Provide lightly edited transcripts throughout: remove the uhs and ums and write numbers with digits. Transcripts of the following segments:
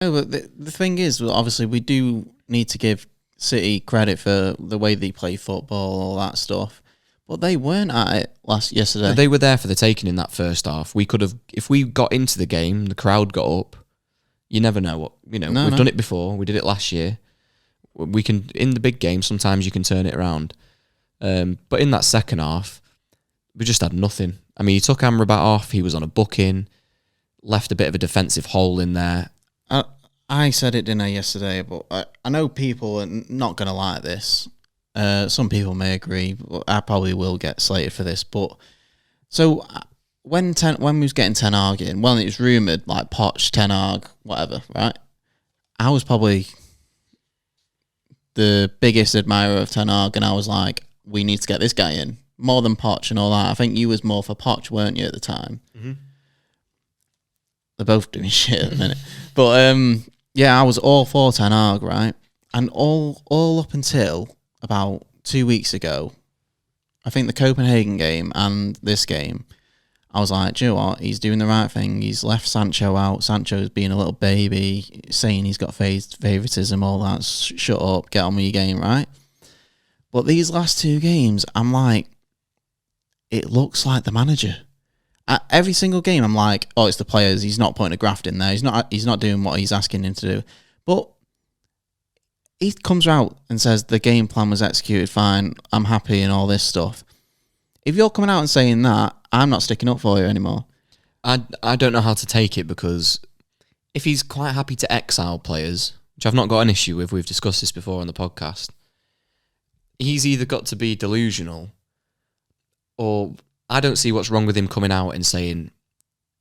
No, but the thing is, well, obviously, we do need to give City credit for the way they play football, all that stuff. But they weren't at it yesterday. They were there for the taking in that first half. We could have, if we got into the game, the crowd got up. You never know what we've done it before. We did it last year. We can, in the big game, sometimes you can turn it around. But in that second half, we just had nothing. I mean, he took Amrabat off. He was on a booking, left a bit of a defensive hole in there. I said it, didn't I, yesterday? But I know people are not going to like this. Some people may agree. I probably will get slated for this. But so when we was getting Ten Hag in, well, it was rumoured like Poch, Ten Hag, whatever, right? I was probably the biggest admirer of Ten Hag, and I was like, we need to get this guy in more than Poch and all that. I think you was more for Poch, weren't you, at the time? Mm-hmm. They're both doing shit at the minute, but yeah, I was all for Ten Hag, right? And all up until about 2 weeks ago, I think the Copenhagen game and this game, I was like, do you know what? He's doing the right thing. He's left Sancho out. Sancho's being a little baby, saying he's got favouritism, all that. Shut up, get on with your game, right? But these last 2 games, I'm like, it looks like the manager. At every single game, I'm like, oh, it's the players. He's not putting a graft in there. He's not doing what he's asking him to do. But he comes out and says the game plan was executed fine. I'm happy and all this stuff. If you're coming out and saying that, I'm not sticking up for you anymore. I don't know how to take it, because if he's quite happy to exile players, which I've not got an issue with, we've discussed this before on the podcast, he's either got to be delusional, or I don't see what's wrong with him coming out and saying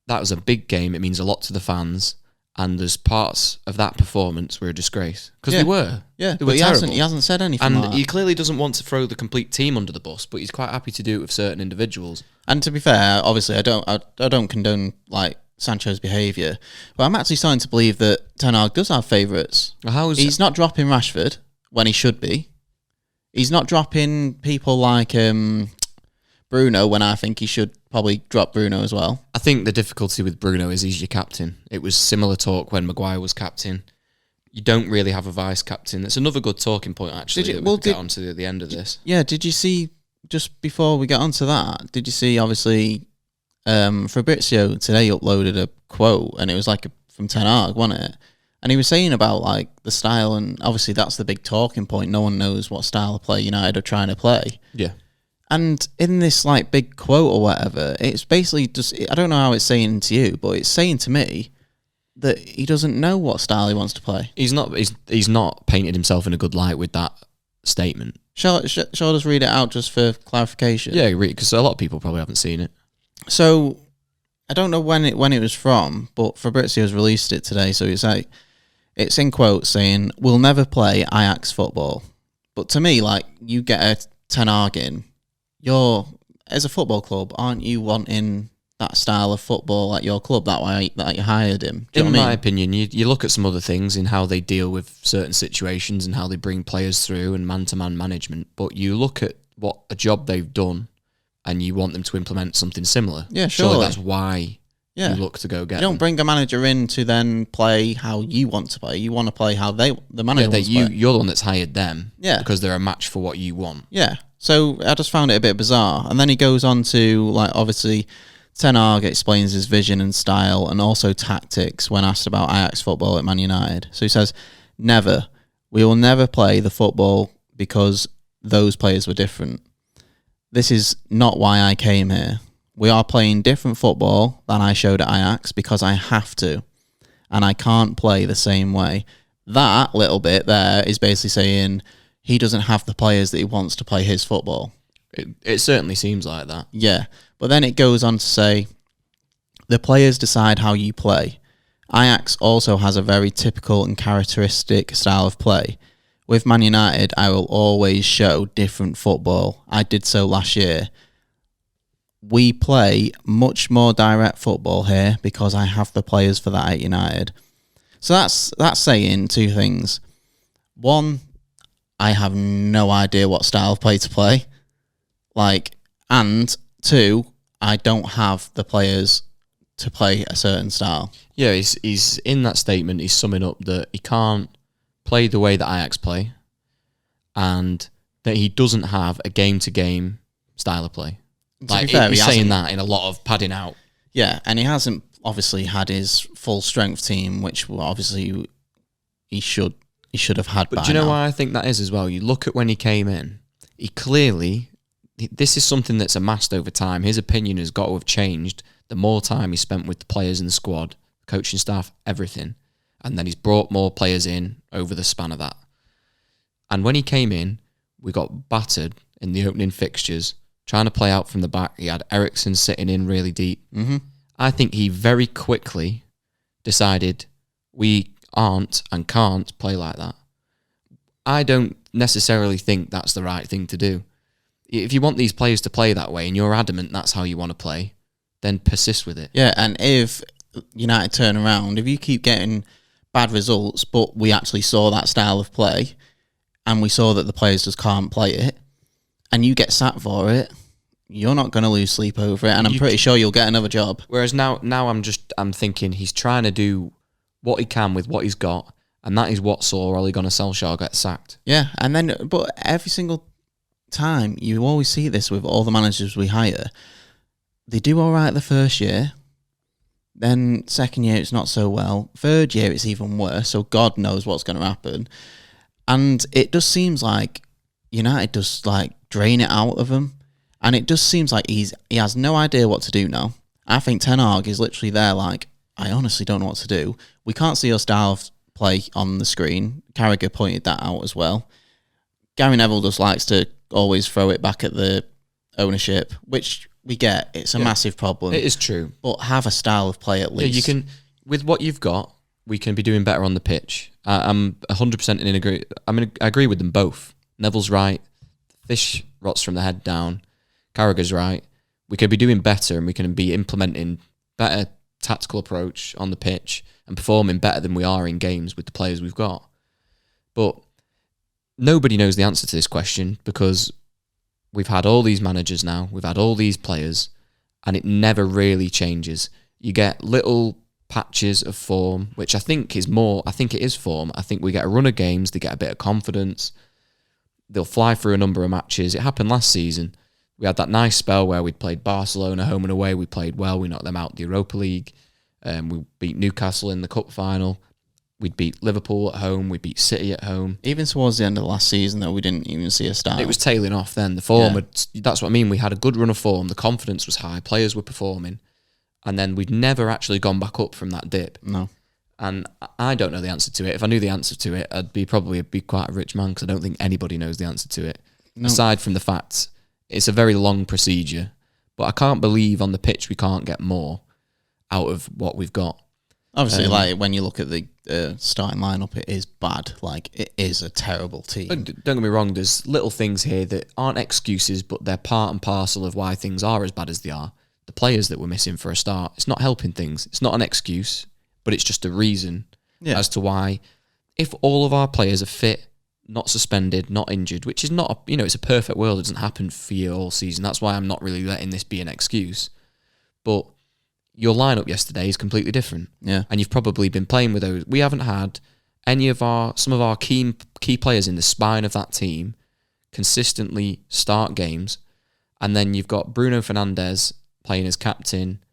that was a big game, it means a lot to the fans, and there's parts of that performance were a disgrace. Because they were. Yeah, they were he hasn't said anything and like that. He clearly doesn't want to throw the complete team under the bus, but he's quite happy to do it with certain individuals. And to be fair, obviously, I don't condone like Sancho's behaviour, but I'm actually starting to believe that Ten Hag does have favourites. He's not dropping Rashford when he should be. He's not dropping people like Bruno when I think he should probably drop Bruno as well. I think the difficulty with Bruno is he's your captain. It was similar talk when Maguire was captain. You don't really have a vice captain. It's another good talking point, actually, that we'll get onto at the end of this. Yeah, did you see, just before we get onto that, did you see, obviously, Fabrizio today uploaded a quote, and it was like from Ten Hag, wasn't it? And he was saying about like the style, and obviously that's the big talking point. No one knows what style of play United are trying to play. Yeah. And in this like big quote or whatever, it's basically just, I don't know how it's saying to you, but it's saying to me that he doesn't know what style he wants to play. He's not painted himself in a good light with that statement. Shall I just read it out just for clarification? Yeah, because a lot of people probably haven't seen it. So I don't know when it was from, but Fabrizio's released it today. So it's in quotes saying, "We'll never play Ajax football." But to me, like, you get a Ten Hag in, you're, as a football club, aren't you wanting that style of football at your club that you hired him? In my opinion, you look at some other things in how they deal with certain situations and how they bring players through and man-to-man management, but you look at what a job they've done and you want them to implement something similar. Yeah, surely. Surely that's why you look to go get them. You don't bring a manager in to then play how you want to play. You want to play how the manager wants to play. You're the one that's hired them, yeah, because they're a match for what you want. Yeah. So I just found it a bit bizarre. And then he goes on to, like, obviously, Ten Hag explains his vision and style and also tactics when asked about Ajax football at Man United. So he says, "Never. We will never play the football because those players were different. This is not why I came here. We are playing different football than I showed at Ajax because I have to. And I can't play the same way." That little bit there is basically saying he doesn't have the players that he wants to play his football. It certainly seems like that. Yeah. But then it goes on to say, "The players decide how you play. Ajax also has a very typical and characteristic style of play. With Man United, I will always show different football. I did so last year. We play much more direct football here because I have the players for that at United." So that's saying two things. One, I have no idea what style of play to play. And two, I don't have the players to play a certain style. Yeah, he's in that statement. He's summing up that he can't play the way that Ajax play, and that he doesn't have a game-to-game style of play. To be fair, he's saying that in a lot of padding out. Yeah, and he hasn't obviously had his full strength team, which obviously he should have had. But do you know why I think that is as well? You look at when he came in, he clearly, this is something that's amassed over time. His opinion has got to have changed the more time he spent with the players in the squad, coaching staff, everything. And then he's brought more players in over the span of that. And when he came in, we got battered in the opening fixtures, trying to play out from the back. He had Eriksen sitting in really deep. Mm-hmm. I think he very quickly decided we aren't and can't play like that. I don't necessarily think that's the right thing to do. If you want these players to play that way and you're adamant that's how you want to play, then persist with it. Yeah, and if United turn around, if you keep getting bad results, but we actually saw that style of play and we saw that the players just can't play it, and you get sacked for it, you're not going to lose sleep over it, and I'm pretty sure you'll get another job. Whereas now I'm thinking he's trying to do what he can with what he's got, and that is what saw Ole Gunnar Solskjaer get sacked. Yeah, and then, but every single time, you always see this with all the managers we hire. They do all right the first year, then second year it's not so well, third year it's even worse, so God knows what's going to happen. And it just seems like United just like drain it out of him, and it just seems like he has no idea what to do now. I think Ten Hag is literally there like, I honestly don't know what to do. We can't see your style of play on the screen. Carragher pointed that out as well. Gary Neville just likes to always throw it back at the ownership, which we get. It's a massive problem. It is true. But have a style of play at least. Yeah, you can, with what you've got, we can be doing better on the pitch. I'm 100% in agree. I agree with them both. Neville's right. Fish rots from the head down. Carragher's right. We could be doing better, and we can be implementing better tactical approach on the pitch and performing better than we are in games with the players we've got. But nobody knows the answer to this question because we've had all these managers now, we've had all these players, and it never really changes. You get little patches of form, which I think it is form. I think we get a run of games, they get a bit of confidence, they'll fly through a number of matches. It happened last season. We had that nice spell where we'd played Barcelona home and away. We played well. We knocked them out the Europa League. We beat Newcastle in the cup final. We'd beat Liverpool at home. We beat City at home. Even towards the end of last season, though, we didn't even see a start. It was tailing off then. The form, that's what I mean. We had a good run of form. The confidence was high. Players were performing. And then we'd never actually gone back up from that dip. No. And I don't know the answer to it. If I knew the answer to it, I'd be quite a rich man because I don't think anybody knows the answer to it. No. Aside from the fact it's a very long procedure. But I can't believe on the pitch we can't get more out of what we've got. Obviously, like when you look at the starting lineup, it is bad. Like, it is a terrible team. Don't get me wrong, there's little things here that aren't excuses, but they're part and parcel of why things are as bad as they are. The players that we're missing for a start, it's not helping things. It's not an excuse, but it's just a reason as to why, if all of our players are fit, not suspended, not injured, which is not, it's a perfect world. It doesn't happen for you all season. That's why I'm not really letting this be an excuse. But your lineup yesterday is completely different. Yeah. And you've probably been playing with those. We haven't had some of our key players in the spine of that team consistently start games. And then you've got Bruno Fernandes playing as captain.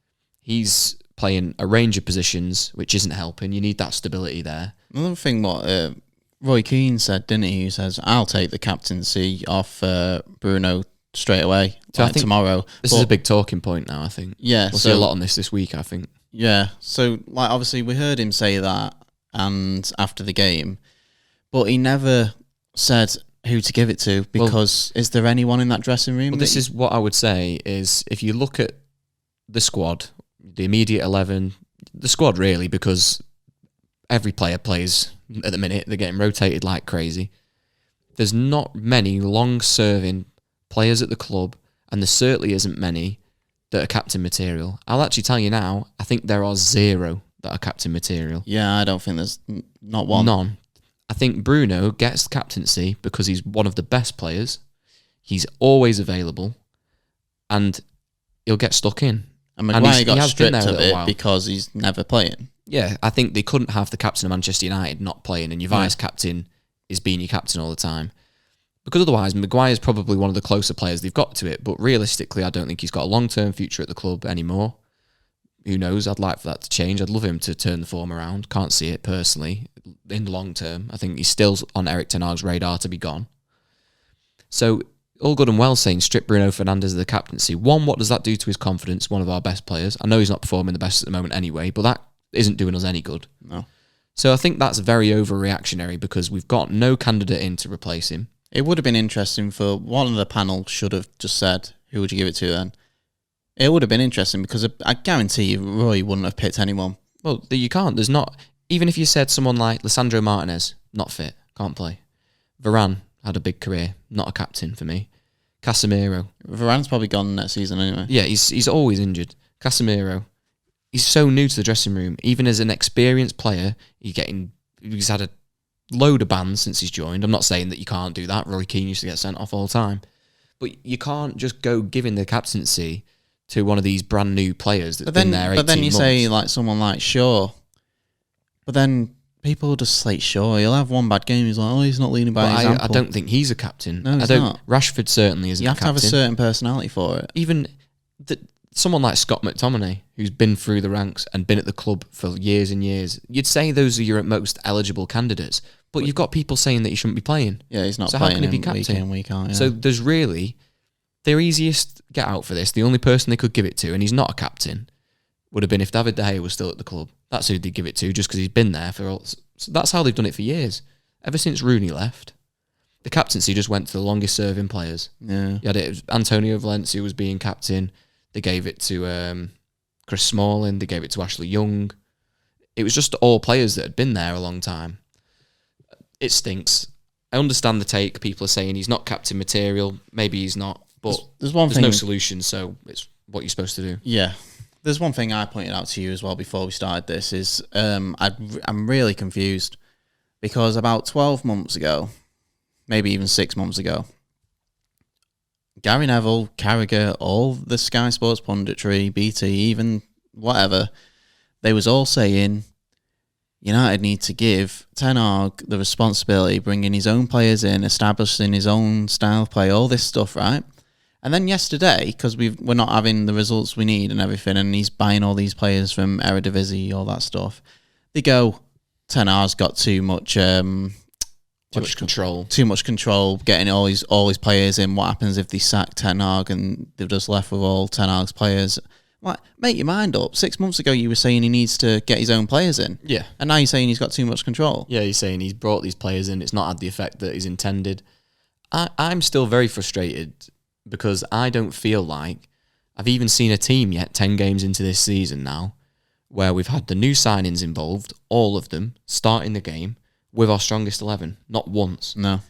He's playing a range of positions, which isn't helping. You need that stability there. Another thing, what Roy Keane said, didn't he? He says, I'll take the captaincy off Bruno straight away, so I think tomorrow. This is a big talking point now, I think. Yeah. We'll see a lot on this week, I think. Yeah. So, like, obviously, we heard him say that and after the game, but he never said who to give it to because is there anyone in that dressing room? Well, this is what I would say is if you look at the squad, the immediate 11, the squad really, because every player plays at the minute, they're getting rotated like crazy. There's not many long-serving players at the club, and there certainly isn't many that are captain material. I'll actually tell you now, I think there are 0 that are captain material. Yeah, I don't think there's not one. None. I think Bruno gets the captaincy because he's one of the best players. He's always available, and he'll get stuck in. And Maguire got has been stripped there a of little it while. because he's never playing. Yeah, I think they couldn't have the captain of Manchester United not playing and your vice captain is being your captain all the time. Because otherwise, Maguire's probably one of the closer players they've got to it, but realistically, I don't think he's got a long-term future at the club anymore. Who knows? I'd like for that to change. I'd love him to turn the form around. Can't see it personally in the long term. I think he's still on Erik Ten Hag's radar to be gone. So, all good and well saying strip Bruno Fernandes of the captaincy. One, what does that do to his confidence? One of our best players. I know he's not performing the best at the moment anyway, but that isn't doing us any good. No. So I think that's very overreactionary because we've got no candidate in to replace him. It would have been interesting for one of the panel should have just said, who would you give it to then? It would have been interesting because I guarantee you Roy wouldn't have picked anyone. Well, you can't. There's not... Even if you said someone like Lisandro Martinez, not fit, can't play. Varane had a big career, not a captain for me. Casemiro. Varane's probably gone next season anyway. Yeah, he's always injured. Casemiro. He's so new to the dressing room. Even as an experienced player, he's had a load of bans since he's joined. I'm not saying that you can't do that. Roy Keane used to get sent off all the time. But you can't just go giving the captaincy to one of these brand new players that's been there 18 months. But then you say like someone like Shaw. But then people just slate Shaw. He'll have one bad game. He's like, oh, he's not leading by example. I don't think he's a captain. No, he's not. Rashford certainly isn't a captain. You have to have a certain personality for it. Even someone like Scott McTominay, who's been through the ranks and been at the club for years and years, you'd say those are your most eligible candidates. But you've got people saying that he shouldn't be playing. Yeah, he's not so playing how can he be captain? week in, week out. Yeah. So there's really... Their easiest get out for this, the only person they could give it to, and he's not a captain, would have been if David De Gea was still at the club. That's who they'd give it to, just because he's been there for all... So that's how they've done it for years. Ever since Rooney left, the captaincy just went to the longest-serving players. Yeah. You had it, Antonio Valencia was being captain. They gave it to Chris Smalling. They gave it to Ashley Young. It was just all players that had been there a long time. It stinks. I understand the take. People are saying he's not captain material. Maybe he's not. But there's no solution, so it's what you're supposed to do. Yeah. There's one thing I pointed out to you as well before we started this is I'm really confused because about 12 months ago, maybe even 6 months ago, Gary Neville, Carragher, all the Sky Sports punditry, BT, even whatever, they was all saying United need to give Ten Hag the responsibility, bringing his own players in, establishing his own style of play, all this stuff, right? And then yesterday, because we're not having the results we need and everything, and he's buying all these players from Eredivisie, all that stuff, they go, Ten Hag's got too much control. Too much control, getting all his players in. What happens if they sack Ten Hag and they've just left with all Ten Hag's players? Like, make your mind up. 6 months ago, you were saying he needs to get his own players in. Yeah. And now you're saying he's got too much control. Yeah, he's saying he's brought these players in. It's not had the effect that he's intended. I'm still very frustrated because I don't feel like I've even seen a team yet, 10 games into this season now, where we've had the new signings involved, all of them, starting the game with our strongest 11. Not once. No.